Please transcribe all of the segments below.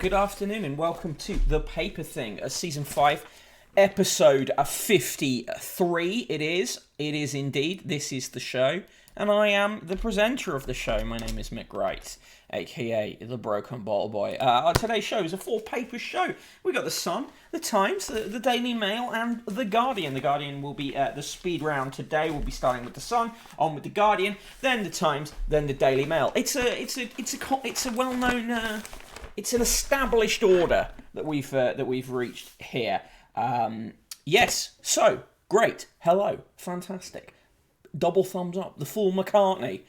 good afternoon, and welcome to The Paper Thing, Season 5, Episode 53. It is indeed. This is the show, and I am the presenter of the show. My name is Mick Wright, aka The Broken Bottle Boy. Today's show is a four-paper show. We got The Sun, The Times, the Daily Mail, and The Guardian. The Guardian will be the speed round today. We'll be starting with The Sun, on with The Guardian, then The Times, then the Daily Mail. It's a well-known. It's an established order that we've reached here. Yes, so great. Hello, fantastic. Double thumbs up. The full McCartney.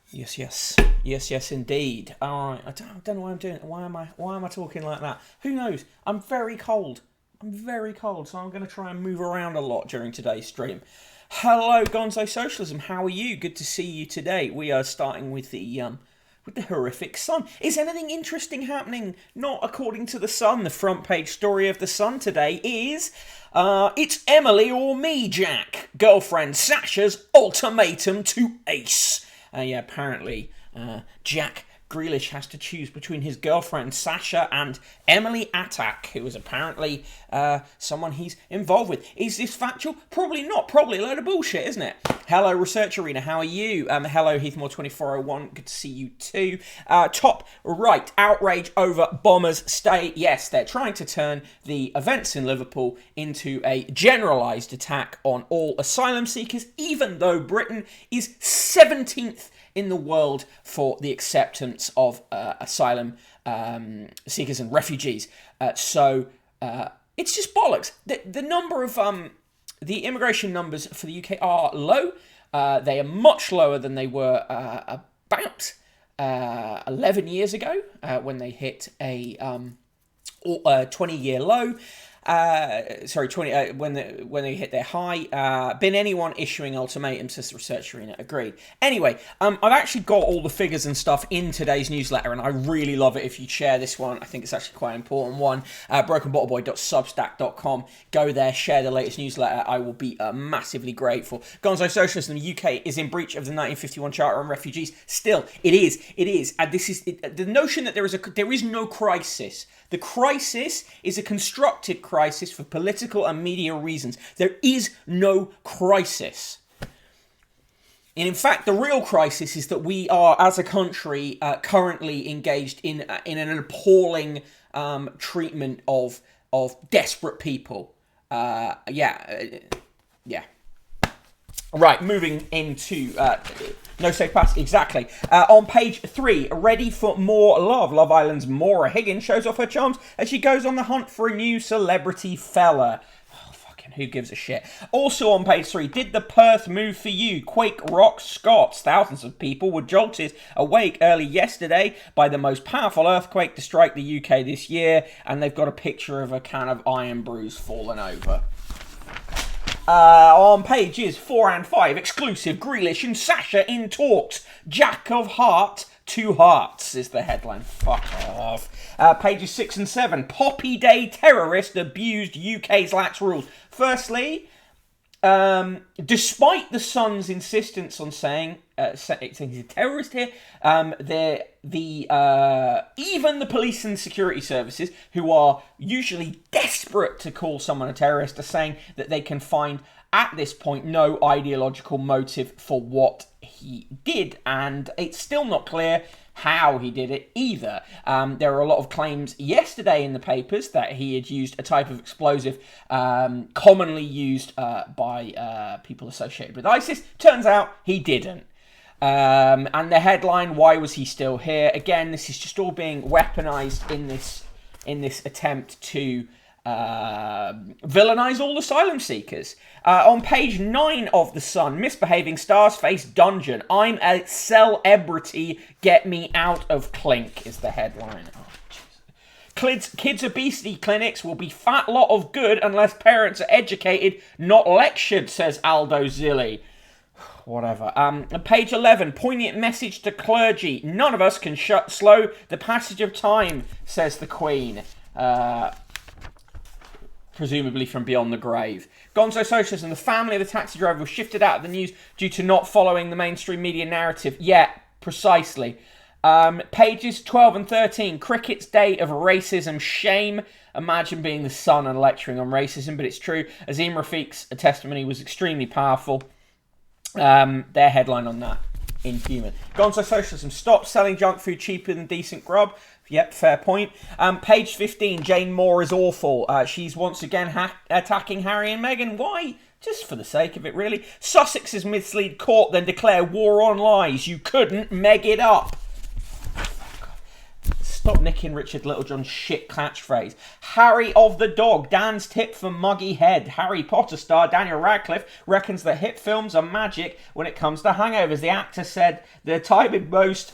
Yes, indeed. All right. I don't know why I'm doing it. Why am I talking like that? Who knows? I'm very cold, so I'm going to try and move around a lot during today's stream. Hello, Gonzo Socialism. How are you? Good to see you today. We are starting with the horrific Sun. Is anything interesting happening? Not according to the Sun. The front page story of the Sun today is it's Emily or me, Jack. Girlfriend Sasha's ultimatum to Ace. Apparently Jack Grealish has to choose between his girlfriend Sasha and Emily Attack, who is apparently someone he's involved with. Is this factual? Probably not. Probably a load of bullshit, isn't it? Hello, Research Arena. How are you? Hello, Heathmore2401. Good to see you too. Top right. Outrage over Bombers stay. Yes, they're trying to turn the events in Liverpool into a generalised attack on all asylum seekers, even though Britain is 17th in the world for the acceptance of asylum seekers and refugees. So it's just bollocks. The number of the immigration numbers for the UK are low. They are much lower than they were about 11 years ago when they hit a 20-year low. When they hit their high. Been anyone issuing ultimatums, says the Research Arena. Agreed. Anyway, I've actually got all the figures and stuff in today's newsletter, and I really love it if you share this one. I think it's actually quite an important one. brokenbottleboy.substack.com. Go there, share the latest newsletter. I will be massively grateful. Gonzo Socialism in the UK is in breach of the 1951 Charter on Refugees. Still, it is. And this is the notion that there is no crisis. The crisis is a constructed crisis for political and media reasons. There is no crisis. And in fact, the real crisis is that we are, as a country, currently engaged in an appalling treatment of desperate people. Right, moving into No Safe Pass, exactly. On page 3, ready for more love. Love Island's Maura Higgins shows off her charms as she goes on the hunt for a new celebrity fella. Oh, fucking who gives a shit. Also on page 3, did the Perth move for you? Quake rocks Scots. Thousands of people were jolted awake early yesterday by the most powerful earthquake to strike the UK this year, and they've got a picture of a can of Iron Brews fallen over. On pages 4 and 5, exclusive, Grealish and Sasha in talks. Jack of Heart, 2 hearts is the headline. Fuck off. Pages 6 and 7, Poppy Day terrorist abused UK's lax rules. Firstly, despite the Sun's insistence on saying he's a terrorist here, even the police and security services, who are usually desperate to call someone a terrorist, are saying that they can find at this point no ideological motive for what he did, and it's still not clear how he did it either. There are a lot of claims yesterday in the papers that he had used a type of explosive commonly used by people associated with ISIS. Turns out he didn't. And the headline, why was he still here? Again, this is just all being weaponized in this attempt to villainize all asylum seekers. On page 9 of The Sun, misbehaving stars face dungeon. I'm a celebrity, get me out of clink is the headline. Kids obesity clinics will be fat lot of good unless parents are educated, not lectured, says Aldo Zilli. Whatever. Page 11, poignant message to clergy. None of us can slow the passage of time, says the Queen. presumably from beyond the grave. Gonzo Socialism, the family of the taxi driver was shifted out of the news due to not following the mainstream media narrative. Yeah, precisely. Pages 12 and 13, Cricket's Day of Racism Shame. Imagine being the son and lecturing on racism, but it's true. Azim Rafiq's testimony was extremely powerful. Their headline on that, inhuman. Gonzo Socialism, stop selling junk food cheaper than decent grub. Yep, fair point. Page 15, Jane Moore is awful. She's once again attacking Harry and Meghan. Why? Just for the sake of it, really. Sussex's mislead court, then declare war on lies. You couldn't meg it up. Stop nicking Richard Littlejohn's shit catchphrase. Harry of the Dog, Dan's tip for muggy head. Harry Potter star Daniel Radcliffe reckons that hit films are magic when it comes to hangovers. The actor said the time in most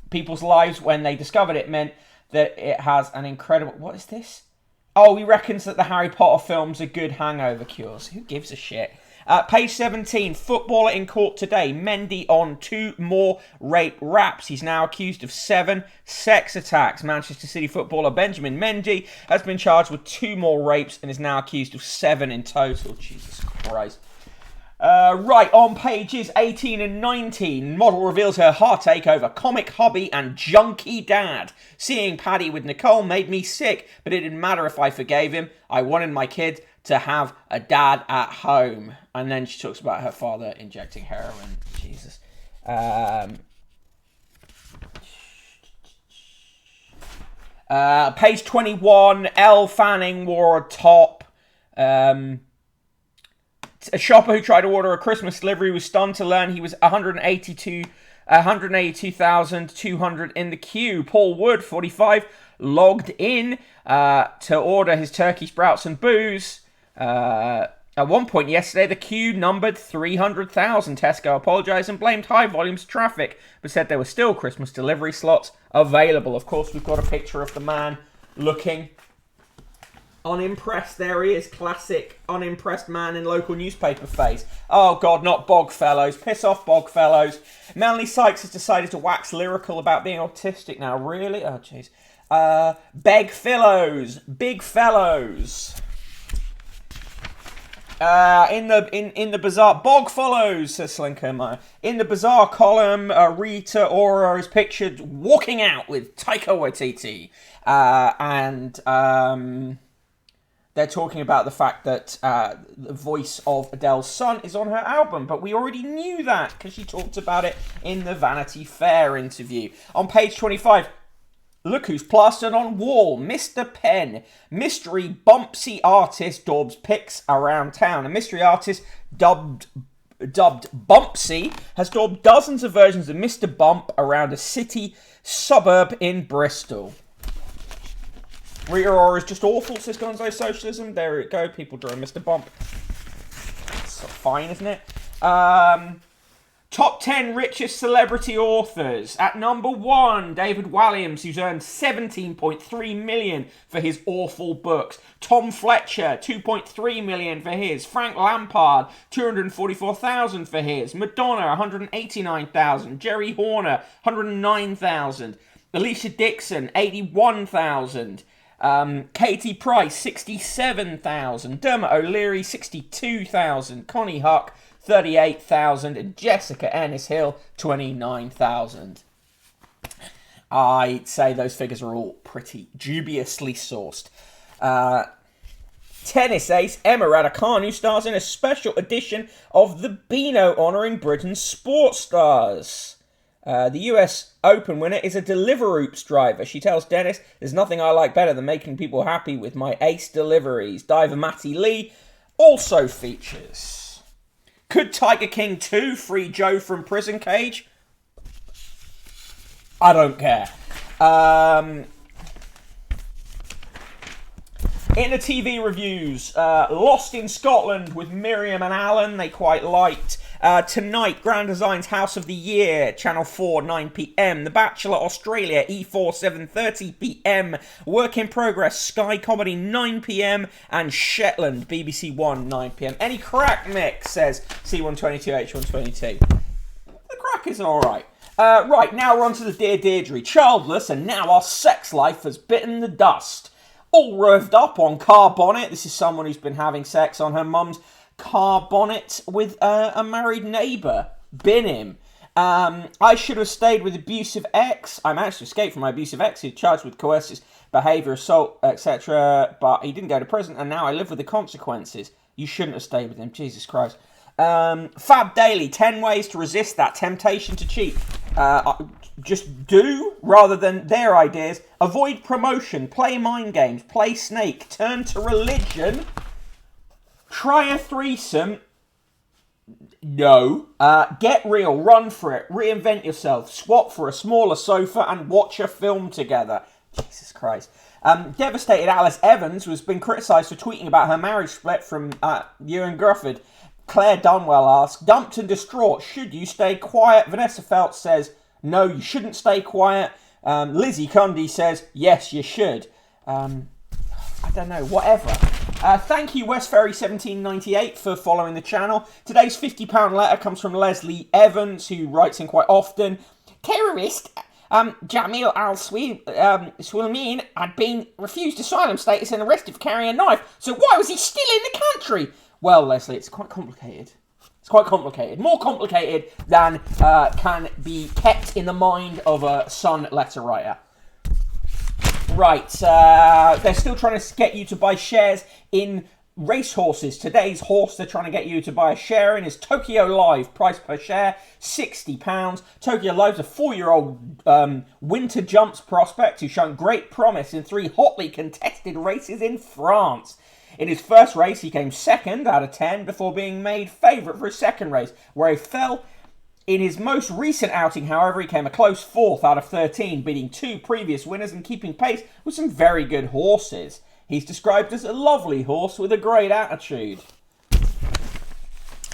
people's lives when they discovered it meant that it has an incredible... What is this? Oh, he reckons that the Harry Potter films are good hangover cures. Who gives a shit? Page 17, footballer in court today. Mendy on 2 more rape raps. He's now accused of 7 sex attacks. Manchester City footballer Benjamin Mendy has been charged with 2 more rapes and is now accused of 7 in total. Jesus Christ. Right, on pages 18 and 19, model reveals her heartache over comic hubby and junkie dad. Seeing Paddy with Nicole made me sick, but it didn't matter if I forgave him. I wanted my kid to have a dad at home. And then she talks about her father injecting heroin. Jesus. Page 21, Elle Fanning wore a top. A shopper who tried to order a Christmas delivery was stunned to learn he was 182,200 in the queue. Paul Wood, 45, logged in to order his turkey sprouts and booze. At one point yesterday, the queue numbered 300,000. Tesco apologised and blamed high volumes of traffic, but said there were still Christmas delivery slots available. Of course, we've got a picture of the man looking unimpressed. There he is, classic unimpressed man in local newspaper face. Oh God, not Bogfellows. Piss off, Bogfellows. Melanie Sykes has decided to wax lyrical about being autistic now. Really? Oh jeez. Big fellows. In the Bazaar, Bog follows, says Slinker. In the Bazaar column, Rita Ora is pictured walking out with Taika Waititi, and they're talking about the fact that the voice of Adele's son is on her album, but we already knew that because she talked about it in the Vanity Fair interview. On page 25. Look who's plastered on wall. Mr. Penn. Mystery Bumpsy artist daubs pics around town. A mystery artist dubbed Bumpsy has daubed dozens of versions of Mr. Bump around a city suburb in Bristol. Rita Ora is just awful, says Gonzo Socialism. There it go. People drawing Mr. Bump. It's fine, isn't it? Top 10 richest celebrity authors. At number 1, David Walliams, who's earned $17.3 million for his awful books. Tom Fletcher, $2.3 million for his. Frank Lampard, $244,000 for his. Madonna, $189,000. Jerry Horner, $109,000. Alicia Dixon, $81,000. Katie Price, $67,000. Dermot O'Leary, $62,000. Connie Huck, $38,000, and Jessica Ennis-Hill, $29,000. I'd say those figures are all pretty dubiously sourced. Tennis ace Emma Raducanu stars in a special edition of the Beano honouring Britain's sports stars. The US Open winner is a Deliveroops driver. She tells Dennis, "There's nothing I like better than making people happy with my ace deliveries." Diver Matty Lee also features. Could Tiger King 2 free Joe from prison cage? I don't care. In the TV reviews, Lost in Scotland with Miriam and Alan, they quite liked. Tonight, Grand Design's House of the Year, Channel 4, 9 p.m. The Bachelor Australia, E4, 7:30 p.m. Work in Progress, Sky Comedy, 9 p.m. And Shetland, BBC One, 9 p.m. Any crack, Mick, says C122H122. The crack is alright. Right, now we're on to the Dear Deirdre. Childless, and now our sex life has bitten the dust. all revved up on car bonnet. This is someone who's been having sex on her mum's car bonnet with a married neighbour. Bin him. I should have stayed with abusive ex. I managed to escape from my abusive ex, who's charged with coercive behaviour, assault, etc. But he didn't go to prison, and now I live with the consequences. You shouldn't have stayed with him. Jesus Christ. Fab Daily, 10 ways to resist that temptation to cheat. Just do, rather than their ideas. Avoid promotion, play mind games, play snake, turn to religion, try a threesome. No. Get real, run for it, reinvent yourself, swap for a smaller sofa and watch a film together. Jesus Christ. Devastated Alice Evans has been criticised for tweeting about her marriage split from Ewan Grufford. Claire Dunwell asks, dumped and distraught, should you stay quiet? Vanessa Feltz says, no, you shouldn't stay quiet. Lizzie Cundy says, yes, you should. I don't know, whatever. Thank you, Westferry1798, for following the channel. Today's £50 letter comes from Leslie Evans, who writes in quite often. Terrorist Jamil al-Swilmeen had been refused asylum status and arrested for carrying a knife. So why was he still in the country? Well, Leslie, it's quite complicated. It's quite complicated. More complicated than can be kept in the mind of a Sun letter writer. Right, they're still trying to get you to buy shares in racehorses. Today's horse they're trying to get you to buy a share in is Tokyo Live. Price per share, £60. Tokyo Live's a 4-year-old winter jumps prospect who's shown great promise in 3 hotly contested races in France. In his first race, he came 2nd out of 10 before being made favourite for his second race, where he fell. In his most recent outing, however, he came a close 4th out of 13, beating 2 previous winners and keeping pace with some very good horses. He's described as a lovely horse with a great attitude.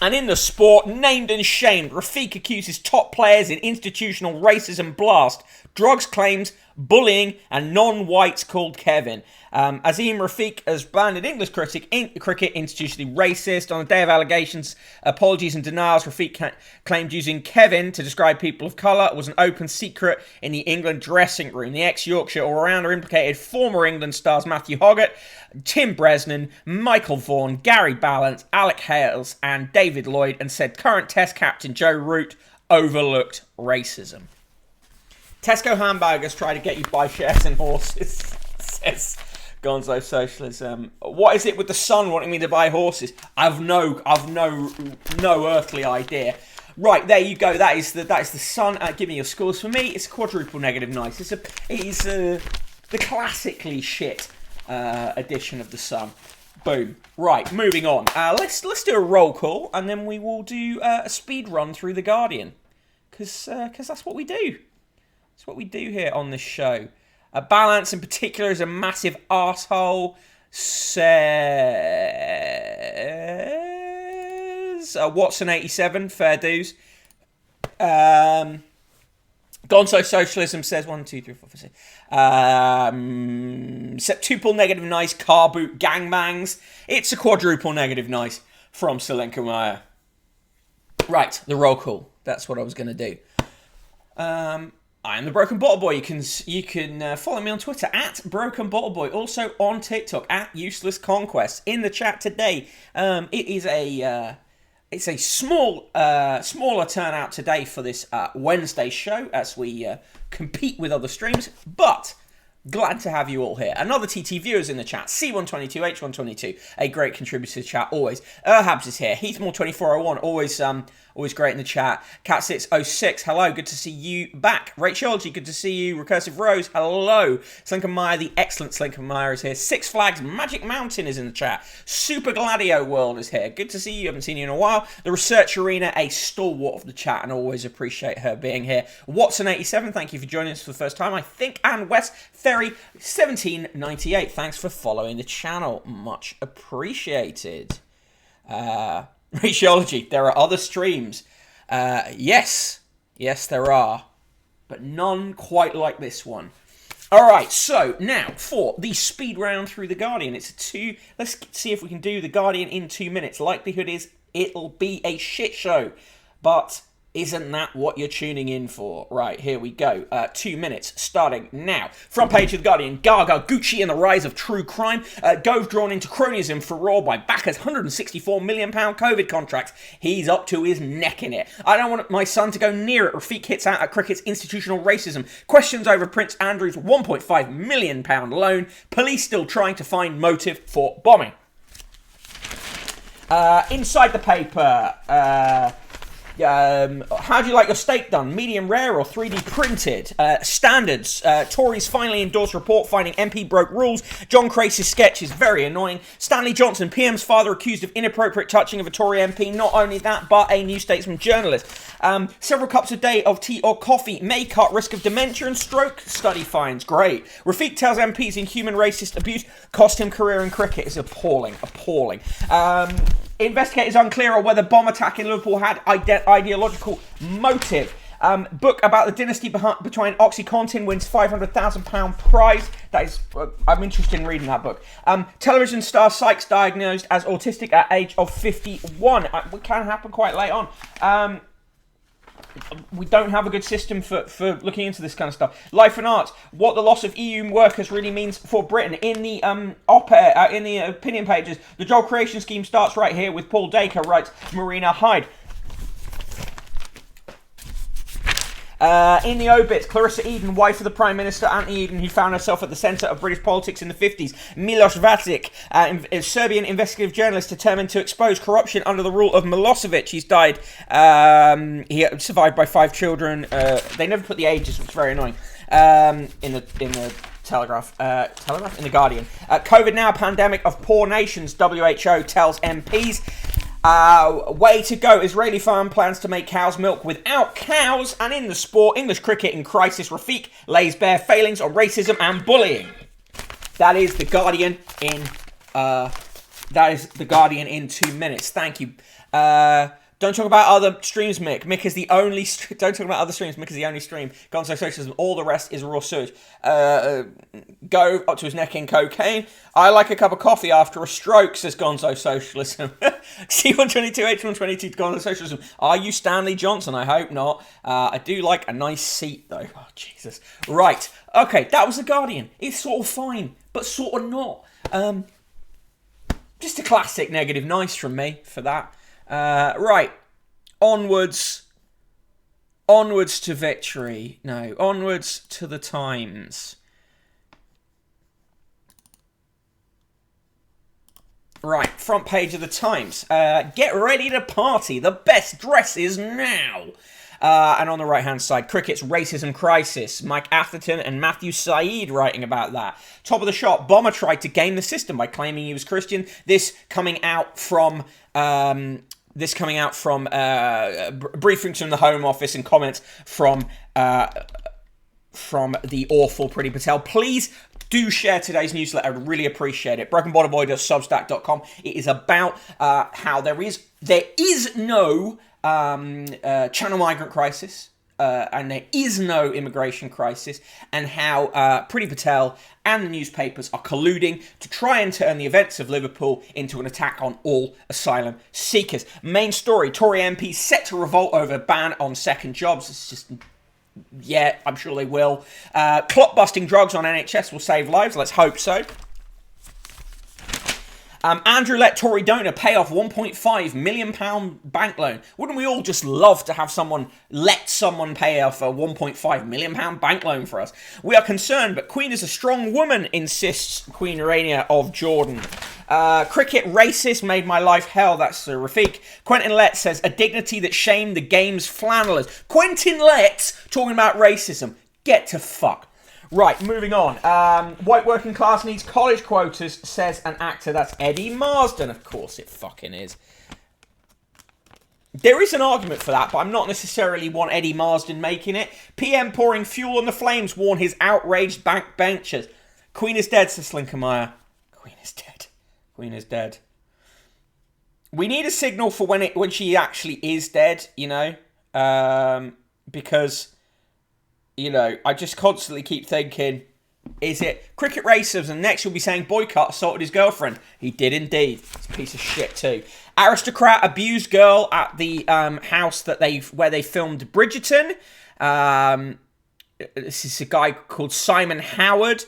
And in the sport, named and shamed, Rafik accuses top players in institutional racism blast, drugs claims, bullying, and non-whites called Kevin. Azim Rafik has branded English cricket institutionally racist. On the day of allegations, apologies and denials, Rafik claimed using Kevin to describe people of colour was an open secret in the England dressing room. The ex-Yorkshire all-rounder implicated former England stars Matthew Hoggett, Tim Bresnan, Michael Vaughan, Gary Ballant, Alec Hales and David Lloyd, and said current Test captain Joe Root overlooked racism. Tesco Hamburgers try to get you to buy shares in horses, says Gonzo Socialism. What is it with the Sun wanting me to buy horses? I've no earthly idea. Right, there you go. That is the Sun. Give me your scores. For me, it's a quadruple negative nice. It is the classically shit edition of the Sun. Boom. Right, moving on. Let's do a roll call, and then we will do a speed run through the Guardian, because that's what we do. That's what we do here on this show. Balance in particular is a massive arsehole. Says Watson87, fair dues. Gonzo Socialism says 1, 2, 3, 4, 5, 6. Septuple negative nice, car boot gangbangs. It's a quadruple negative nice from Selenka Meyer. Right, the roll call. That's what I was going to do. I am the Broken Bottle Boy. You can follow me on Twitter at Broken Bottle Boy. Also on TikTok at Useless Conquest. In the chat today, it's a smaller turnout today for this Wednesday show as we compete with other streams, but glad to have you all here. Another TT viewers in the chat. C122, H122, a great contributor to the chat always. Erhabs is here. Heathmore2401, always great in the chat. Cat606, hello, good to see you back. Rachology, good to see you. Recursive Rose, hello. Slinker Meyer, the excellent Slinker Meyer is here. Six Flags, Magic Mountain is in the chat. Super Gladio World is here. Good to see you, haven't seen you in a while. The Research Arena, a stalwart of the chat, and always appreciate her being here. Watson87, thank you for joining us for the first time, I think. And West Ferry 1798, thanks for following the channel. Much appreciated. Rachology, there are other streams. Yes, there are. But none quite like this one. Alright, so now for the speed round through The Guardian. Let's see if we can do The Guardian in 2 minutes. Likelihood is it'll be a shit show. But Isn't that what you're tuning in for? Right, here we go. 2 minutes, starting now. Front page of The Guardian. Gaga, Gucci and the rise of true crime. Gove drawn into cronyism furore by backers' £164 million COVID contracts. He's up to his neck in it. I don't want my son to go near it. Rafik hits out at cricket's institutional racism. Questions over Prince Andrew's £1.5 million loan. Police still trying to find motive for bombing. Inside the paper... how do you like your steak done? Medium rare or 3D printed? Standards. Tories finally endorse report finding MP broke rules. John Crace's sketch is very annoying. Stanley Johnson, PM's father, accused of inappropriate touching of a Tory MP. Not only that, but a New Statesman journalist. Several cups a day of tea or coffee may cut risk of dementia and stroke. Study finds. Great. Rafik tells MPs inhuman racist abuse cost him career in cricket. Is appalling. Appalling. Investigators unclear on whether bomb attack in Liverpool had ideological motive. Book about the dynasty between OxyContin wins £500,000 prize. That is, I'm interested in reading that book. Television star Sykes diagnosed as autistic at age of 51. It can happen quite late on. We don't have a good system for looking into this kind of stuff. Life and Arts, what the loss of EU workers really means for Britain. In the op-ed, in the opinion pages, the job creation scheme starts right here with Paul Dacre, writes Marina Hyde. In the obits, Clarissa Eden, wife of the Prime Minister Anthony Eden, who found herself at the centre of British politics in the 50s. Milos Vacic, a Serbian investigative journalist determined to expose corruption under the rule of Milosevic. He's died. He survived by 5 children. They never put the ages, which is very annoying. In the Telegraph, in the Guardian. COVID now, pandemic of poor nations. WHO tells MPs. Way to go. Israeli farm plans to make cow's milk without cows. And in the sport, English cricket in crisis. Rafik lays bare failings on racism and bullying. That is the Guardian in. That is the Guardian in 2 minutes. Thank you. Don't talk about other streams, Mick. Mick is the only... Don't talk about other streams. Mick is the only stream. Gonzo Socialism. All the rest is raw sewage. Go up to his neck in cocaine. I like a cup of coffee after a stroke, says Gonzo Socialism. C122, H122, Gonzo Socialism. Are you Stanley Johnson? I hope not. I do like a nice seat, though. Oh, Jesus. Right. Okay, that was The Guardian. It's sort of fine, but sort of not. Just a classic negative nice from me for that. Right, onwards to victory. No, onwards to the Times. Right, front page of the Times. Get ready to party. The best dresses now. And on the right-hand side, cricket's racism crisis. Mike Atherton and Matthew Saeed writing about that. Top of the shop, Bomber tried to game the system by claiming he was Christian. This coming out from briefings from the Home Office and comments from the awful Priti Patel. Please do share today's newsletter. I would really appreciate it. brokenbottomboy.substack.com. It is about how there is no Channel migrant crisis. And there is no immigration crisis, and how Priti Patel and the newspapers are colluding to try and turn the events of Liverpool into an attack on all asylum seekers. Main story, Tory MPs set to revolt over ban on second jobs. It's just, yeah, I'm sure they will. Clot-busting drugs on NHS will save lives. Let's hope so. Andrew let Tory donor pay off £1.5 million bank loan. Wouldn't we all just love to have someone let someone pay off a £1.5 million bank loan for us? We are concerned, but Queen is a strong woman, insists Queen Rania of Jordan. Cricket racist made my life hell. That's Rafik. Quentin Lett says, a dignity that shamed the game's flannellers. Quentin Lett talking about racism. Get to fuck. Right, moving on. White working class needs college quotas, says an actor. That's Eddie Marsden. Of course it fucking is. There is an argument for that, but I'm not necessarily want Eddie Marsden making it. PM pouring fuel on the flames, warn his outraged backbenchers. Queen is dead, says Slinkermeyer. Queen is dead. Queen is dead. We need a signal for when she actually is dead, you know? Because... you know, I just constantly keep thinking, is it cricket racism? And next you'll be saying boycott assaulted his girlfriend. He did indeed. It's a piece of shit too. Aristocrat abused girl at the house where they filmed Bridgerton. This is a guy called Simon Howard.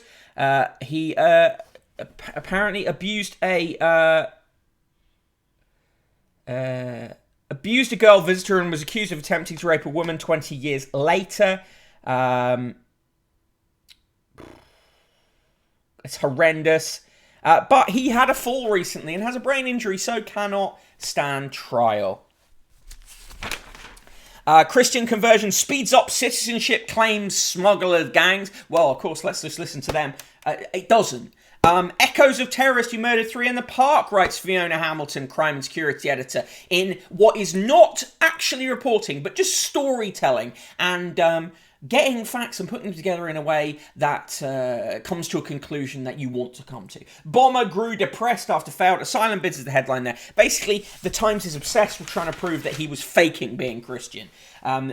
He apparently abused a girl visitor and was accused of attempting to rape a woman 20 years later. It's horrendous. But he had a fall recently and has a brain injury, so cannot stand trial. Christian conversion speeds up citizenship claims smuggler gangs. Well, of course, let's just listen to them. It doesn't. Echoes of terrorist who murdered 3 in the park, writes Fiona Hamilton, crime and security editor, in what is not actually reporting, but just storytelling and getting facts and putting them together in a way that comes to a conclusion that you want to come to. Bomber grew depressed after failed asylum bids is the headline there. Basically, the Times is obsessed with trying to prove that he was faking being Christian.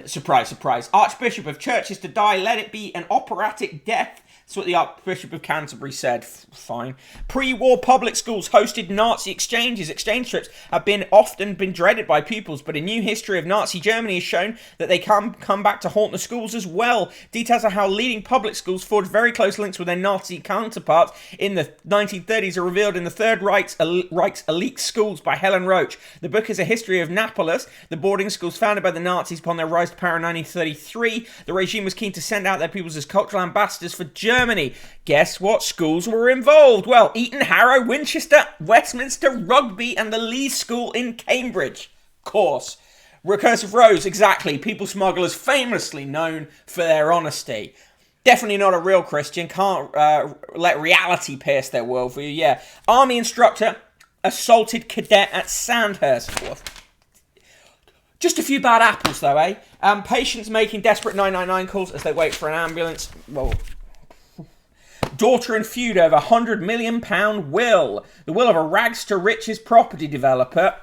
Surprise, surprise. Archbishop of Churches to die, let it be an operatic death. That's what the Archbishop of Canterbury said. Fine. Pre-war public schools hosted Nazi exchanges. Exchange trips have often been dreaded by pupils, but a new history of Nazi Germany has shown that they can come back to haunt the schools as well. Details of how leading public schools forged very close links with their Nazi counterparts in the 1930s are revealed in the Third Reich's Elite Schools by Helen Roach. The book is a history of Napolis, the boarding schools founded by the Nazis upon their rise to power in 1933. The regime was keen to send out their pupils as cultural ambassadors for Germany. Guess what schools were involved? Well, Eton, Harrow, Winchester, Westminster, Rugby, and the Lee School in Cambridge. Of course. Recursive Rose, exactly. People smugglers famously known for their honesty. Definitely not a real Christian. Can't let reality pierce their worldview. Yeah. Army instructor assaulted cadet at Sandhurst. Just a few bad apples, though, eh? Patients making desperate 999 calls as they wait for an ambulance. Well, daughter in feud over £100 million will. The will of a rags to riches property developer.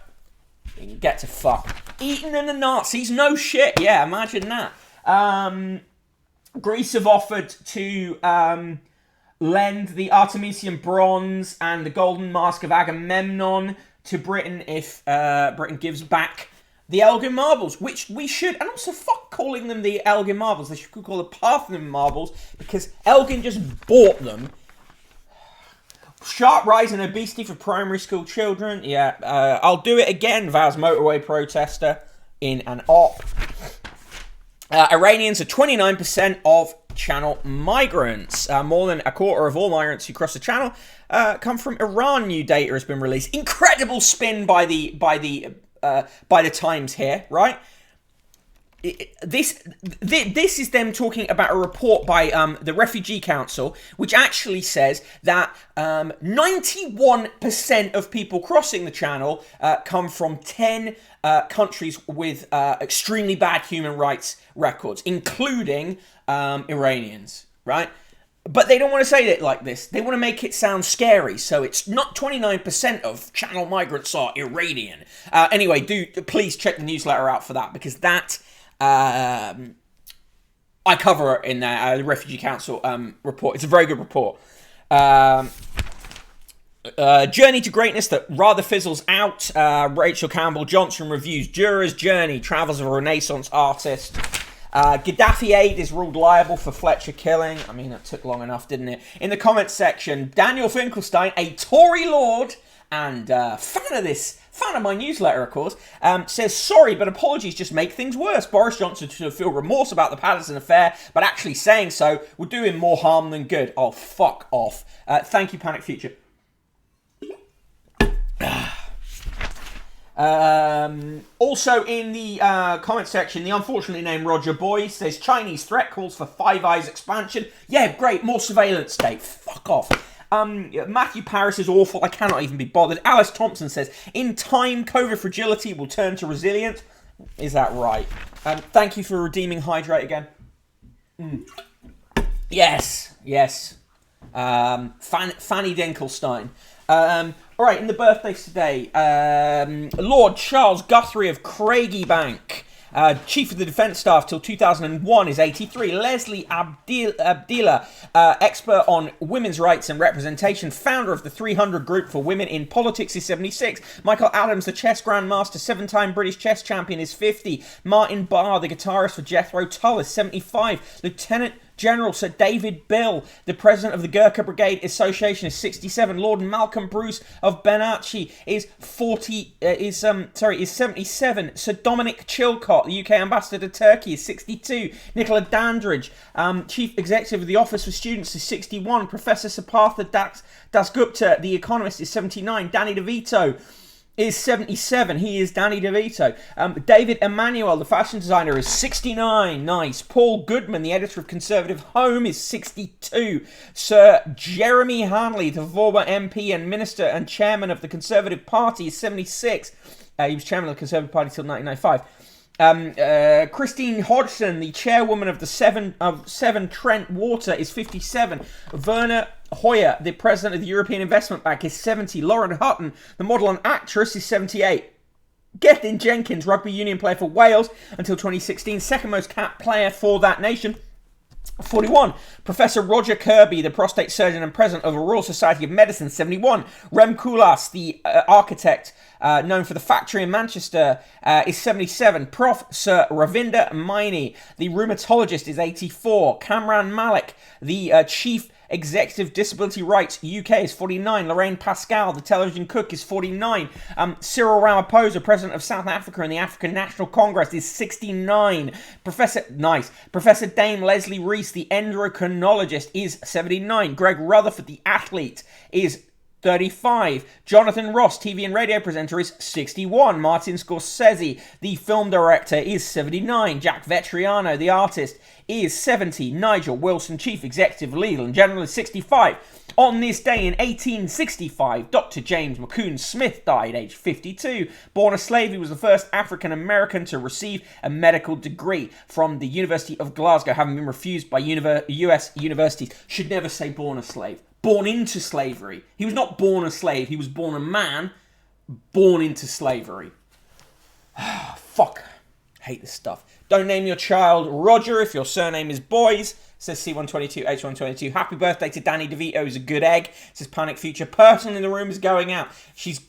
You can get to fuck. Eton and the Nazis, no shit. Yeah, imagine that. Greece have offered to lend the Artemisian bronze and the golden mask of Agamemnon to Britain if Britain gives back the Elgin marbles, which we should, and also fuck calling them the Elgin marbles. They should call them Parthenon marbles because Elgin just bought them. Sharp rise in obesity for primary school children. Yeah, I'll do it again, vows motorway protester in an op. Iranians are 29% of Channel migrants. More than a quarter of all migrants who cross the Channel come from Iran. New data has been released. Incredible spin by the Times here, right? This is them talking about a report by the Refugee Council, which actually says that 91% of people crossing the Channel come from 10 countries with extremely bad human rights records, including Iranians, right? But they don't want to say it like this. They want to make it sound scary. So it's not 29% of Channel migrants are Iranian. Anyway, please check the newsletter out for that, because that I cover it in the Refugee Council report. It's a very good report. Journey to greatness that rather fizzles out. Rachel Campbell Johnson reviews Juror's Journey, travels of a Renaissance artist. Gaddafi aide is ruled liable for Fletcher killing. I mean, that took long enough, didn't it? In the comments section, Daniel Finkelstein, a Tory lord and fan of my newsletter, of course, says, sorry, but apologies just make things worse. Boris Johnson should feel remorse about the Patterson affair, but actually saying so would do him more harm than good. Oh, fuck off. Thank you, Panic Future. Also in the comment section, the unfortunately named Roger Boy says Chinese threat calls for Five Eyes expansion. Yeah, great, more surveillance state. Fuck off. Matthew Paris is awful. I cannot even be bothered. Alice Thompson says, in time, COVID fragility will turn to resilience. Is that right? Thank you for redeeming Hydrate again. Yes. Fanny Dinkelstein. All right, in the birthdays today, Lord Charles Guthrie of Craigiebank, Chief of the Defence Staff till 2001 is 83. Leslie Abdillah, expert on women's rights and representation, founder of the 300 Group for Women in Politics, is 76. Michael Adams, the chess grandmaster, 7-time British chess champion, is 50. Martin Barr, the guitarist for Jethro Tull, is 75. Lieutenant General Sir David Bill, the president of the Gurkha Brigade Association, is 67. Lord Malcolm Bruce of Benarchi is 77. Sir Dominic Chilcott, the UK ambassador to Turkey, is 62. Nicola Dandridge, chief executive of the Office for Students, is 61. Professor Siddhartha Dasgupta, the economist, is 79. Danny DeVito is 77. He is Danny DeVito. David Emanuel, the fashion designer, is 69. Nice. Paul Goodman, the editor of Conservative Home, is 62. Sir Jeremy Hanley, the former MP and minister and chairman of the Conservative Party, is 76. He was chairman of the Conservative Party till 1995. Christine Hodgson, the chairwoman of the Severn Trent Water, is 57. Werner Hoyer, the president of the European Investment Bank, is 70. Lauren Hutton, the model and actress, is 78. Gethin Jenkins, rugby union player for Wales until 2016, second most capped player for that nation, 41. Professor Roger Kirby, the prostate surgeon and president of the Royal Society of Medicine, 71. Rem Koolhaas, the architect known for the factory in Manchester, is 77. Prof. Sir Ravinder Maini, the rheumatologist, is 84. Kamran Malik, the chief Executive Disability Rights UK, is 49. Lorraine Pascal, the television cook, is 49. Cyril Ramaphosa, president of South Africa and the African National Congress, is 69. Professor Dame Leslie Rees, the endocrinologist, is 79. Greg Rutherford, the athlete, is 35. Jonathan Ross, TV and radio presenter, is 61. Martin Scorsese, the film director, is 79. Jack Vetriano, the artist, is 70. Nigel Wilson, chief executive, legal and general, is 65. On this day in 1865, Dr. James McCoon Smith died, aged 52. Born a slave, he was the first African American to receive a medical degree from the University of Glasgow, having been refused by US universities. Should never say born a slave. Born into slavery. He was not born a slave. He was born a man born into slavery. Fuck. Hate this stuff. Don't name your child Roger if your surname is Boys, says C122, H122. Happy birthday to Danny DeVito, is a good egg, says Panic Future. Person in the room is going out. She's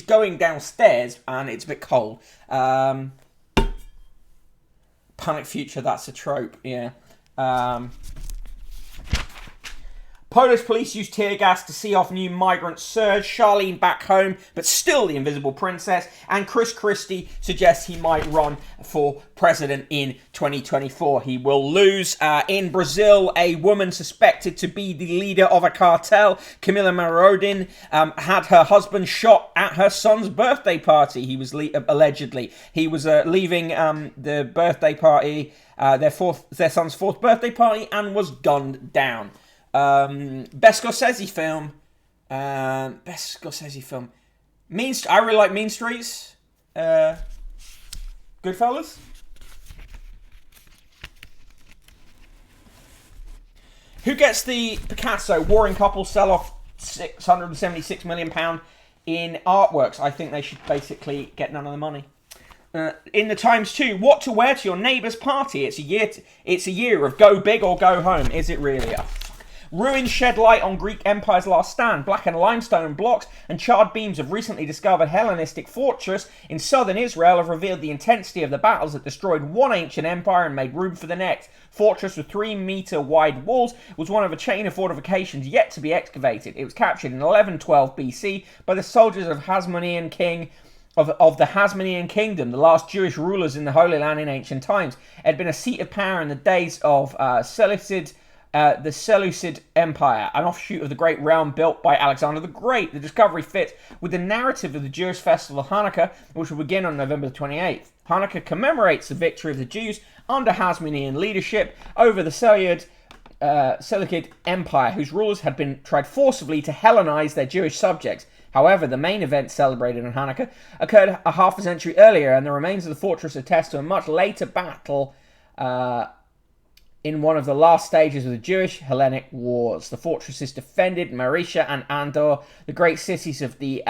going downstairs and it's a bit cold. Panic Future, that's a trope, yeah. Polish police use tear gas to see off new migrant surge. Charlene back home, but still the invisible princess. And Chris Christie suggests he might run for president in 2024. He will lose. In Brazil, a woman suspected to be the leader of a cartel, Camila Marodin, had her husband shot at her son's birthday party. He was allegedly. He was leaving the birthday party, their son's fourth birthday party, and was gunned down. Best Scorsese film. I really like Mean Streets. Goodfellas. Who gets the Picasso? Warring couples sell off £676 million in artworks. I think they should basically get none of the money. In the Times too, what to wear to your neighbour's party? It's a year of go big or go home. Is it really? Ruins shed light on Greek Empire's last stand. Black and limestone blocks and charred beams of recently discovered Hellenistic fortress in southern Israel have revealed the intensity of the battles that destroyed one ancient empire and made room for the next. Fortress with 3-metre wide walls was one of a chain of fortifications yet to be excavated. It was captured in 1112 BC by the soldiers of Hasmonean king of the Hasmonean kingdom, the last Jewish rulers in the Holy Land in ancient times. It had been a seat of power in the days of the Seleucid Empire, an offshoot of the great realm built by Alexander the Great. The discovery fits with the narrative of the Jewish festival Hanukkah, which will begin on November the 28th. Hanukkah commemorates the victory of the Jews under Hasmonean leadership over the Seleucid Empire, whose rulers had been tried forcibly to Hellenize their Jewish subjects. However, the main event celebrated on Hanukkah occurred a half a century earlier, and the remains of the fortress attest to a much later battle in one of the last stages of the Jewish-Hellenic Wars. The fortress is defended Marisha and Andor, the great cities of the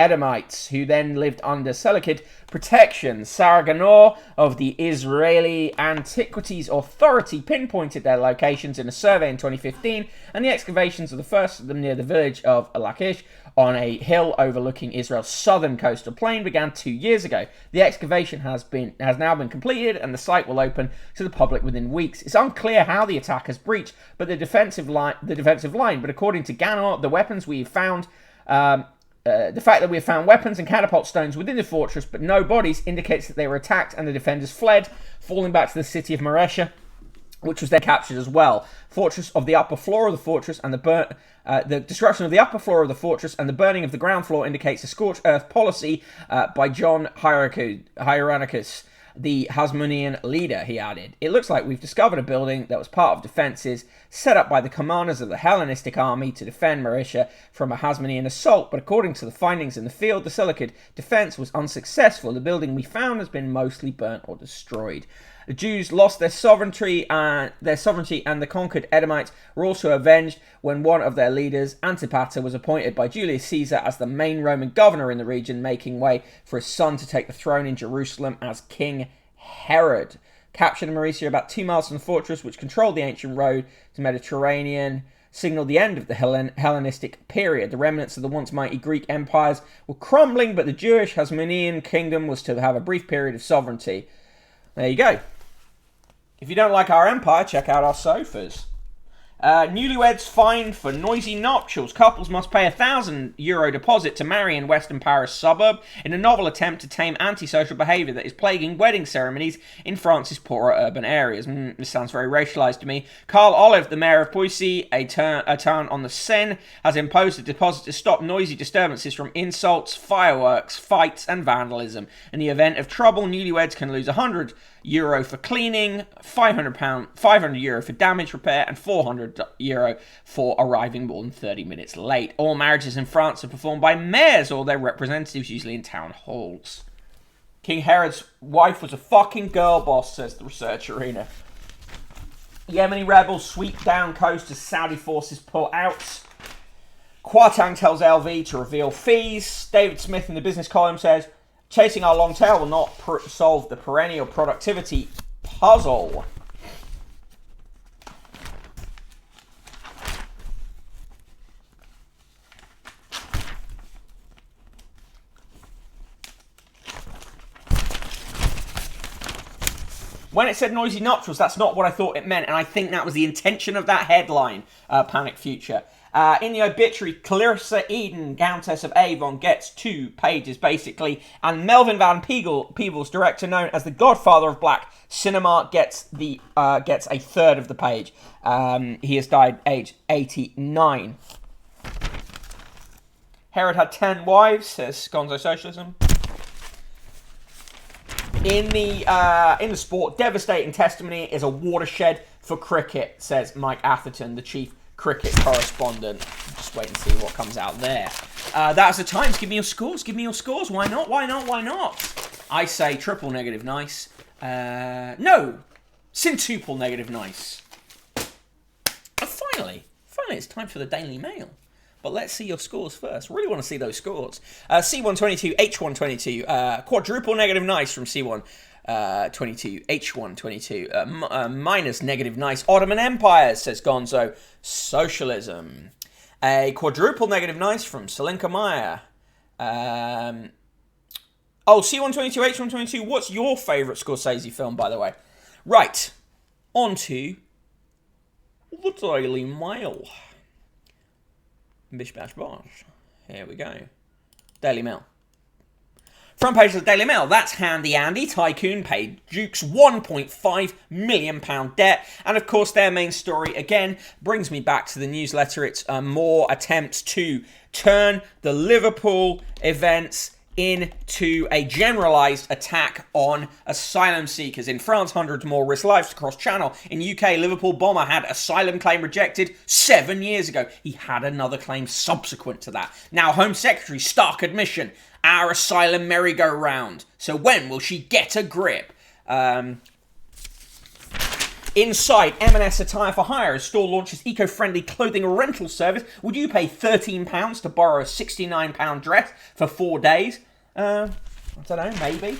Edomites, who then lived under Seleucid protection. Sargonor of the Israeli Antiquities Authority pinpointed their locations in a survey in 2015, and the excavations of the first of them near the village of Lachish on a hill overlooking Israel's southern coastal plain began 2 years ago. The excavation has now been completed, and the site will open to the public within weeks. It's unclear how the attackers breached the defensive line, but according to Ganor, the weapons we found. The fact that we have found weapons and catapult stones within the fortress, but no bodies, indicates that they were attacked and the defenders fled, falling back to the city of Maresha, which was then captured as well. Fortress of the upper floor of the fortress and the destruction of the upper floor of the fortress and the burning of the ground floor indicates a scorched earth policy by John Hieronychus, the Hasmonean leader, he added. It looks like we've discovered a building that was part of defences set up by the commanders of the Hellenistic army to defend Maresha from a Hasmonean assault, but according to the findings in the field, the Seleucid defence was unsuccessful. The building we found has been mostly burnt or destroyed. The Jews lost their sovereignty, and the conquered Edomites were also avenged when one of their leaders, Antipater, was appointed by Julius Caesar as the main Roman governor in the region, making way for his son to take the throne in Jerusalem as King Herod. Captured in Maresha, about 2 miles from the fortress, which controlled the ancient road to Mediterranean, signalled the end of the Hellenistic period. The remnants of the once mighty Greek empires were crumbling, but the Jewish Hasmonean kingdom was to have a brief period of sovereignty. There you go. If you don't like our empire, check out our sofas. Newlyweds fined for noisy nuptials. Couples must pay €1,000 deposit to marry in Western Paris suburb in a novel attempt to tame antisocial behaviour that is plaguing wedding ceremonies in France's poorer urban areas. This sounds very racialised to me. Carl Olive, the mayor of Poissy, a town on the Seine, has imposed a deposit to stop noisy disturbances from insults, fireworks, fights and vandalism. In the event of trouble, newlyweds can lose €100 for cleaning, €500 for damage repair, and €400 for arriving more than 30 minutes late. All marriages in France are performed by mayors or their representatives, usually in town halls. King Herod's wife was a fucking girl boss, says the research arena. Yemeni rebels sweep down coast as Saudi forces pull out. Kwarteng tells LV to reveal fees. David Smith in the business column says, chasing our long tail will not solve the perennial productivity puzzle. When it said noisy nuptials, that's not what I thought it meant, and I think that was the intention of that headline, Panic Future. In the obituary, Clarissa Eden, Countess of Avon, gets 2 pages, basically, and Melvin Van Peebles, director known as the godfather of black cinema, gets a third of the page. He has died aged 89. Herod had 10 wives, says Gonzo Socialism. In the sport, devastating testimony is a watershed for cricket, says Mike Atherton, the chief cricket correspondent. Just wait and see what comes out there. That's the Times. Give me your scores. Give me your scores. Why not? Why not? Why not? I say triple negative nice. No. Centuple negative nice. Finally, it's time for the Daily Mail. But let's see your scores first. Really want to see those scores. C122, H122, quadruple negative nice from C1. 22, H1 22, minus negative nice. Ottoman Empire, says Gonzo Socialism. A quadruple negative nice from Selinka Meyer. C122, H122, what's your favourite Scorsese film, by the way? Right, on to the Daily Mail. Bish bash bosh. Here we go. Daily Mail. Front page of the Daily Mail, that's handy Andy. Tycoon paid Duke's £1.5 million debt. And of course, their main story, again, brings me back to the newsletter. It's more attempts to turn the Liverpool events into a generalised attack on asylum seekers. In France, hundreds more risk lives across Channel. In UK, Liverpool bomber had asylum claim rejected 7 years ago. He had another claim subsequent to that. Now, Home Secretary, stark admission. Our asylum merry-go-round. So when will she get a grip? Inside, M&S Attire for Hire, a store launches eco-friendly clothing rental service. Would you pay £13 to borrow a £69 dress for 4 days? I don't know, maybe.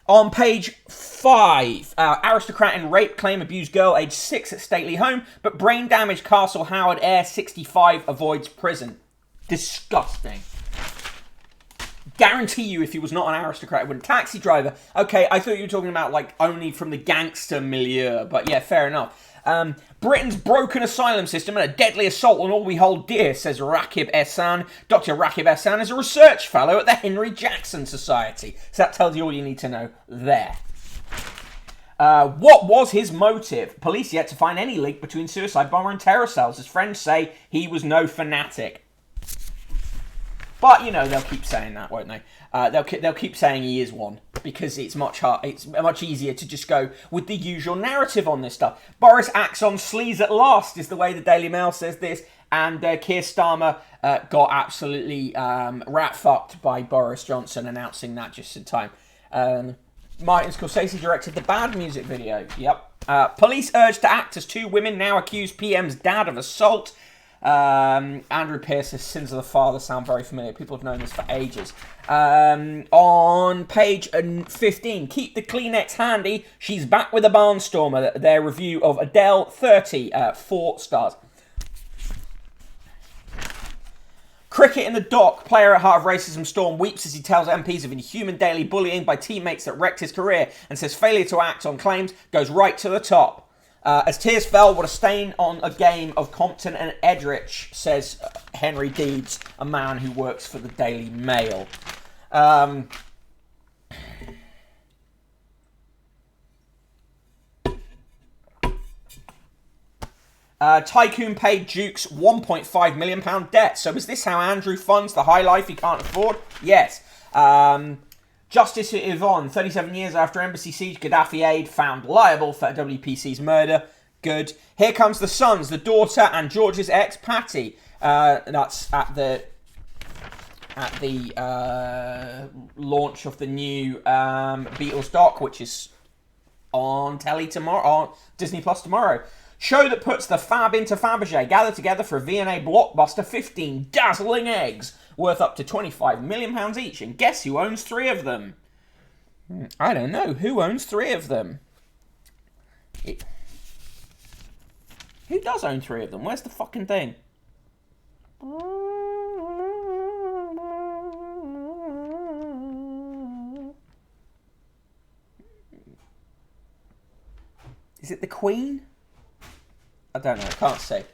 On page 5, aristocrat in rape claim abused girl aged 6 at stately home, but brain damaged Castle Howard heir 65 avoids prison. Disgusting. Guarantee you, if he was not an aristocrat, he would. Taxi driver. Okay, I thought you were talking about, like, only from the gangster milieu. But yeah, fair enough. Britain's broken asylum system and a deadly assault on all we hold dear, says Rakib Ehsan. Dr. Rakib Ehsan is a research fellow at the Henry Jackson Society. So that tells you all you need to know there. What was his motive? Police yet to find any link between suicide bomber and terror cells. His friends say he was no fanatic. But, you know, they'll keep saying that, won't they? They'll keep saying he is one, because it's much easier to just go with the usual narrative on this stuff. Boris acts on sleaze at last, is the way the Daily Mail says this, and Keir Starmer got absolutely rat-fucked by Boris Johnson announcing that just in time. Martin Scorsese directed the Bad music video. Yep. Police urged to act as 2 women now accuse PM's dad of assault. Andrew Pearce's Sins of the Father sound very familiar. People have known this for ages. On page 15, keep the Kleenex handy. She's back with a barnstormer. Their review of Adele, 30, 4 stars. Cricket in the dock. Player at heart of racism storm weeps as he tells MPs of inhuman daily bullying by teammates that wrecked his career and says failure to act on claims goes right to the top. As tears fell, what a stain on a game of Compton and Edrich, says Henry Deeds, a man who works for the Daily Mail. Tycoon paid Duke's £1.5 million debt. So is this how Andrew funds the high life he can't afford? Yes. Justice at Yvonne, 37 years after embassy siege, Gaddafi aide found liable for WPC's murder. Good. Here comes the sons, the daughter, and George's ex, Patty. That's at the launch of the new Beatles doc, which is on telly tomorrow, on Disney Plus tomorrow. Show that puts the fab into Fabergé. Gather together for a V&A blockbuster, 15 dazzling eggs, worth up to £25 million each. And guess who owns 3 of them? I don't know. Who owns 3 of them? Who does own 3 of them? Where's the fucking thing? Is it the Queen? I don't know. I can't say.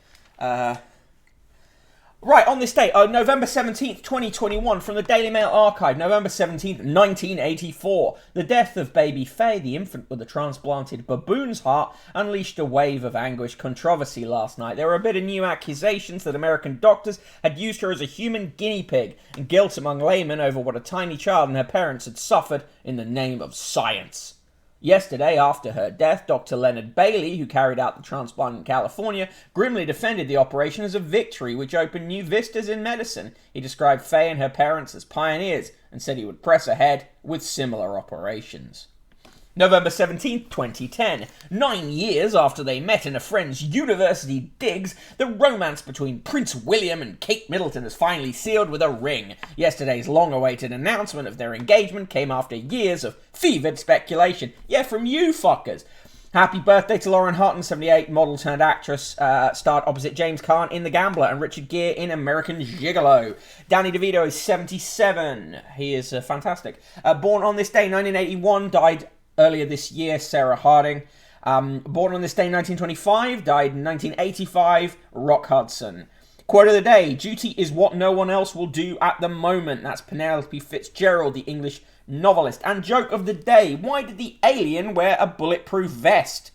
Right, on this date, November 17th, 2021, from the Daily Mail archive, November 17th, 1984. The death of baby Faye, the infant with a transplanted baboon's heart, unleashed a wave of anguished controversy last night. There were a bit of new accusations that American doctors had used her as a human guinea pig, and guilt among laymen over what a tiny child and her parents had suffered in the name of science. Yesterday, after her death, Dr. Leonard Bailey, who carried out the transplant in California, grimly defended the operation as a victory which opened new vistas in medicine. He described Faye and her parents as pioneers and said he would press ahead with similar operations. November 17th, 2010. 9 years after they met in a friend's university digs, the romance between Prince William and Kate Middleton is finally sealed with a ring. Yesterday's long-awaited announcement of their engagement came after years of fevered speculation. Yeah, from you fuckers. Happy birthday to Lauren Hutton, 78, model turned actress, starred opposite James Caan in The Gambler and Richard Gere in American Gigolo. Danny DeVito is 77. He is fantastic. Born on this day, 1981, died earlier this year, Sarah Harding. Born on this day, 1925, died in 1985, Rock Hudson. Quote of the day, duty is what no one else will do at the moment. That's Penelope Fitzgerald, the English novelist. And joke of the day, why did the alien wear a bulletproof vest?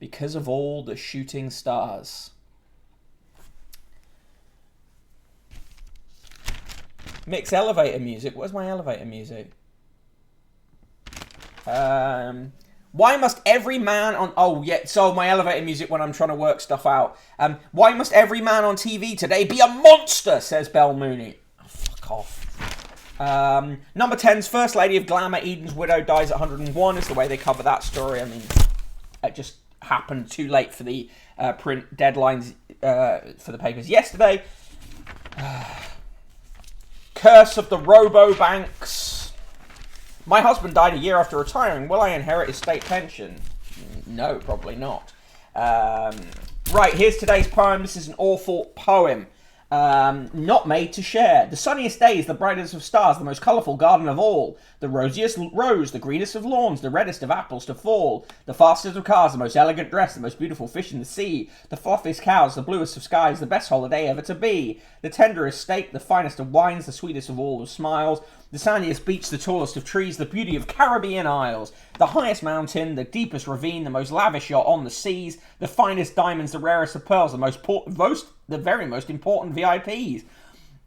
Because of all the shooting stars. Mix elevator music. Where's my elevator music? Why must every man on... Oh, yeah, so my elevator music when I'm trying to work stuff out. Why must every man on TV today be a monster, says Belle Mooney. Oh, fuck off. Number 10's First Lady of Glamour, Eden's widow, dies at 101, is the way they cover that story. I mean, It just happened too late for the print deadlines for the papers yesterday. Curse of the Robo-banks. My husband died a year after retiring. Will I inherit his state pension? No, probably not. Right, here's today's poem. This is an awful poem. Not made to share. The sunniest days, the brightest of stars, the most colourful garden of all. The rosiest rose, the greenest of lawns, the reddest of apples to fall. The fastest of cars, the most elegant dress, the most beautiful fish in the sea. The fluffiest cows, the bluest of skies, the best holiday ever to be. The tenderest steak, the finest of wines, the sweetest of all of smiles. The sandiest beach, the tallest of trees, the beauty of Caribbean isles. The highest mountain, the deepest ravine, the most lavish yacht on the seas. The finest diamonds, the rarest of pearls, the very most important VIPs.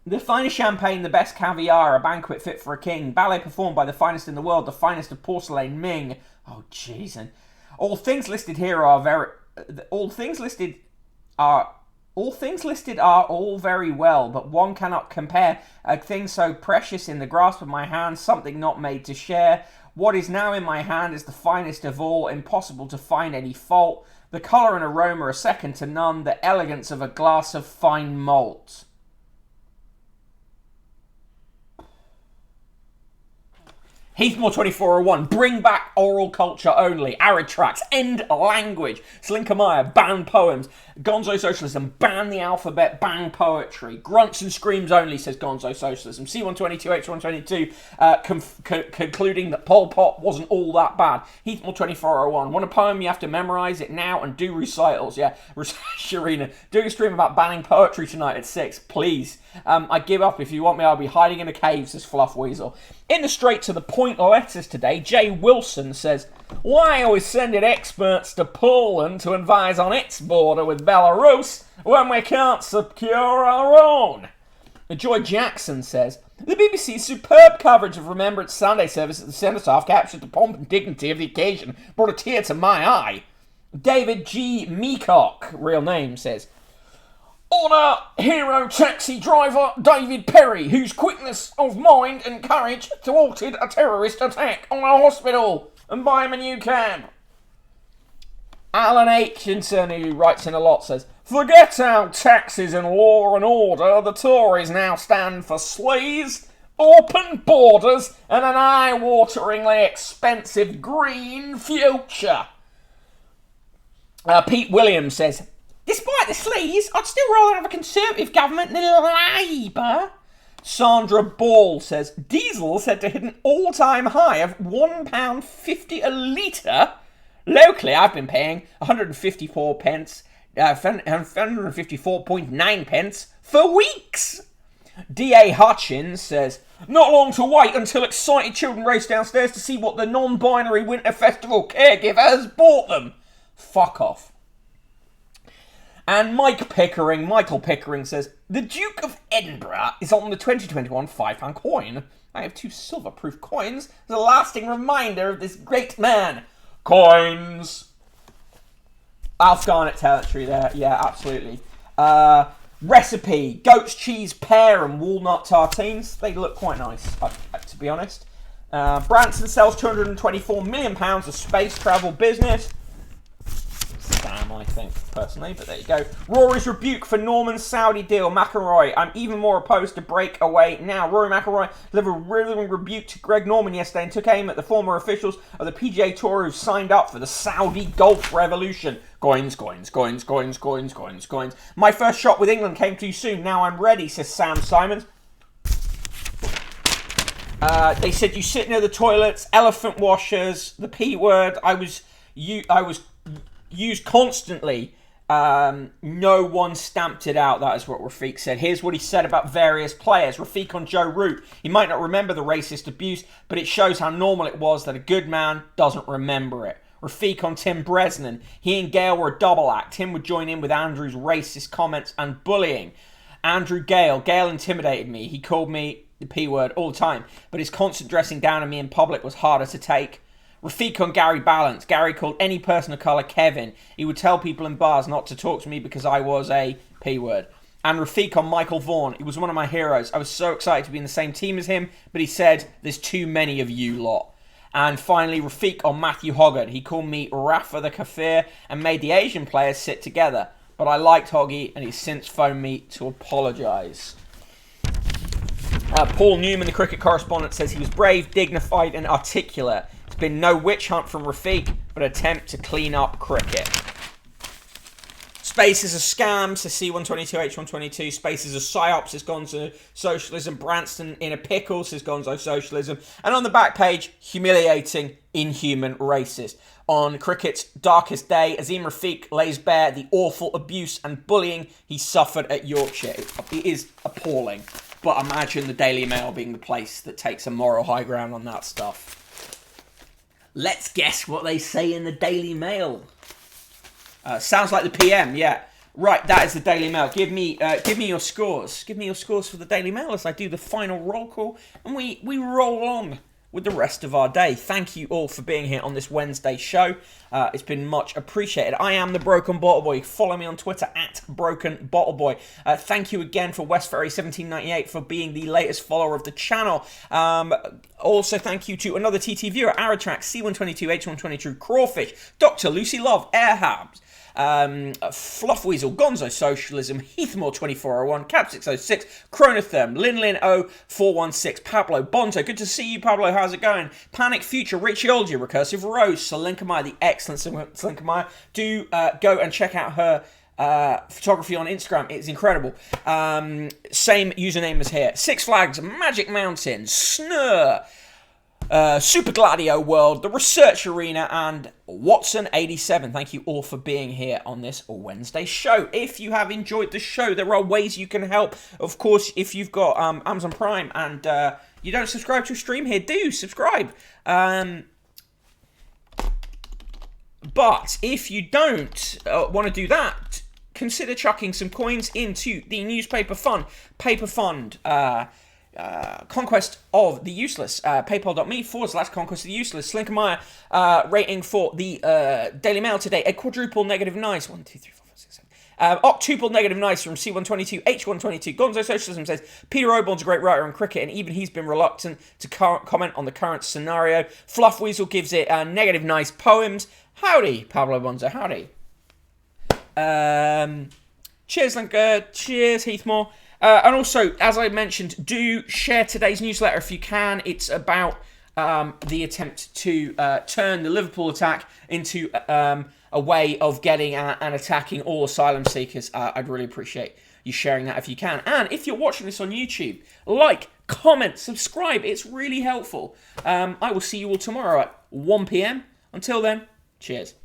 The finest champagne, the best caviar, a banquet fit for a king. Ballet performed by the finest in the world, the finest of porcelain Ming. Oh, jeez. And all things listed here are all things listed are all very well, but one cannot compare a thing so precious in the grasp of my hand, something not made to share. What is now in my hand is the finest of all, impossible to find any fault. The colour and aroma are second to none, the elegance of a glass of fine malt. Heathmore 2401, bring back oral culture only. Arid tracks, end language. Slinkermeyer, ban poems. Gonzo Socialism, ban the alphabet, ban poetry. Grunts and screams only, says Gonzo Socialism. C122, H122, concluding that Pol Pot wasn't all that bad. Heathmore 2401, want a poem, you have to memorise it now and do recitals. Yeah, Sharina, doing a stream about banning poetry tonight at 6, please. I give up. If you want me, I'll be hiding in the caves, says Fluff Weasel. In the straight to the point letters today, Jay Wilson says, why are we sending experts to Poland to advise on its border with Belarus when we can't secure our own? Joy Jackson says, the BBC's superb coverage of Remembrance Sunday service at the Cenotaph captured the pomp and dignity of the occasion, brought a tear to my eye. David G. Meacock, real name, says, Honour hero taxi driver David Perry, whose quickness of mind and courage thwarted a terrorist attack on a hospital, and buy him a new cab. Alan Aitchinson, who writes in a lot, says, forget our taxes and law and order, the Tories now stand for sleaze, open borders, and an eye-wateringly expensive green future. Pete Williams says, despite the sleaze, I'd still rather have a Conservative government than Labour. Sandra Ball says, diesel said to hit an all-time high of £1.50 a litre. Locally, I've been paying 154 pence, 154.9 pence for weeks. D.A. Hutchins says, not long to wait until excited children race downstairs to see what the non-binary Winter Festival caregiver has bought them. Fuck off. And Michael Pickering says, the Duke of Edinburgh is on the 2021 £5 coin. I have 2 silver-proof coins as a lasting reminder of this great man. Coins! Alf Garnett territory there. Yeah, absolutely. Recipe, goat's cheese, pear and walnut tartines. They look quite nice, to be honest. Branson sells £224 million of space travel business. Scam, I think, personally, but there you go. Rory's rebuke for Norman's Saudi deal. McIlroy, I'm even more opposed to breakaway now. Rory McIlroy delivered a rhythmic rebuke to Greg Norman yesterday and took aim at the former officials of the PGA Tour who signed up for the Saudi Golf Revolution. Coins, coins, coins, coins, coins, coins, coins. My first shot with England came too soon. Now I'm ready, says Sam Simons. They said you sit near the toilets, elephant washers, the P word. I was used constantly. No one stamped it out. That is what Rafiq said. Here's what he said about various players. Rafiq on Joe Root. He might not remember the racist abuse, but it shows how normal it was that a good man doesn't remember it. Rafiq on Tim Bresnan. He and Gale were a double act. Tim would join in with Andrew's racist comments and bullying. Andrew Gale. Gale intimidated me. He called me the P word all the time, but his constant dressing down on me in public was harder to take. Rafiq on Gary Balance. Gary called any person of colour Kevin. He would tell people in bars not to talk to me because I was a P word. And Rafiq on Michael Vaughan. He was one of my heroes. I was so excited to be in the same team as him, but he said, there's too many of you lot. And finally, Rafiq on Matthew Hoggard. He called me Rafa the Kafir and made the Asian players sit together. But I liked Hoggy, and he's since phoned me to apologise. Paul Newman, the cricket correspondent, says he was brave, dignified and articulate. It's been no witch hunt from Rafiq, but an attempt to clean up cricket. Space is a scam, says C122H122. Space is a psyop, says Gonzo Socialism. Branston in a pickle, says Gonzo Socialism. And on the back page, humiliating, inhuman, racist. On cricket's darkest day, Azim Rafiq lays bare the awful abuse and bullying he suffered at Yorkshire. It is appalling. But imagine the Daily Mail being the place that takes a moral high ground on that stuff. Let's guess what they say in the Daily Mail. Sounds like the PM, yeah. Right, that is the Daily Mail. Give me your scores. Give me your scores for the Daily Mail as I do the final roll call. And we roll on with the rest of our day. Thank you all for being here on this Wednesday show. It's been much appreciated. I am the Broken Bottle Boy. Follow me on Twitter at Broken Bottle Boy. Thank you again for Westferry1798 for being the latest follower of the channel. Also, thank you to another TT viewer, Aratrax, C122H122, Crawfish, Dr. Lucy Love, Airhabs, Fluff Weasel, Gonzo Socialism, Heathmore2401, Cap606, Chronotherm, Linlin 0416, Pablo Bonzo, good to see you, Pablo, how's it going? Panic Future, Richie Olgy, Recursive Rose, Selinkamaya, the excellent Selinkamaya. Do go and check out her photography on Instagram. It's incredible. Same username as here. Six Flags, Magic Mountain, Snur, Super Gladio World, The Research Arena, and Watson87. Thank you all for being here on this Wednesday show. If you have enjoyed the show, there are ways you can help. Of course, if you've got Amazon Prime and you don't subscribe to a stream here, do subscribe. But if you don't want to do that, consider chucking some coins into the newspaper fund, paper fund, Conquest of the Useless, paypal.me/Conquest of the Useless. Slinkamaya rating for the Daily Mail today, a quadruple negative nice. 1, 2, 3, 4, 5, 6, 7. Octuple negative nice from C122H122. Gonzo Socialism says Peter Obon's a great writer on cricket, and even he's been reluctant to comment on the current scenario. Fluff Weasel gives it negative nice poems. Howdy, Pablo Bonzo, howdy. Cheers, Linker. Cheers, Heathmore. And also, as I mentioned, do share today's newsletter if you can. It's about the attempt to turn the Liverpool attack into a way of getting at and attacking all asylum seekers. I'd really appreciate you sharing that if you can. And if you're watching this on YouTube, like, comment, subscribe. It's really helpful. I will see you all tomorrow at 1 p.m. Until then, cheers.